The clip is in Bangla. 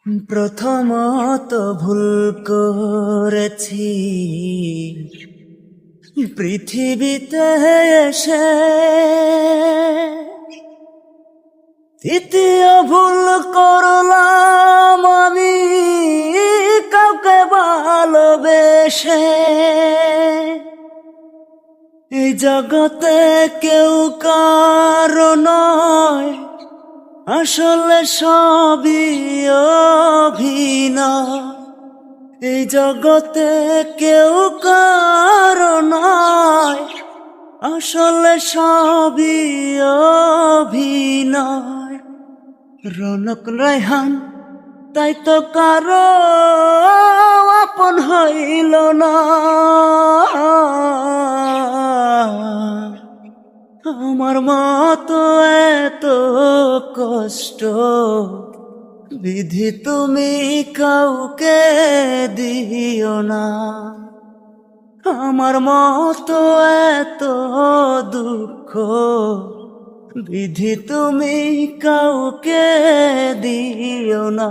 প্রথমত ভুল করেছি পৃথিবীতে এসে, তৃতীয় ভুল করলাম আমি কাউকে ভালোবেসে। এই জগতে কেউ কারো নয়, আসলে সবই অভিনয়। এই জগতে কেউ কারো নয়, আসলে সবই অভিনয়। রৌনক রায়হান তাই তো কারো আপন হইল না। আমার মতো এত কষ্ট বিধি তুমি কাউকে দিও না। আমার মতো এত দুঃখ বিধি তুমি কাউকে দিও না।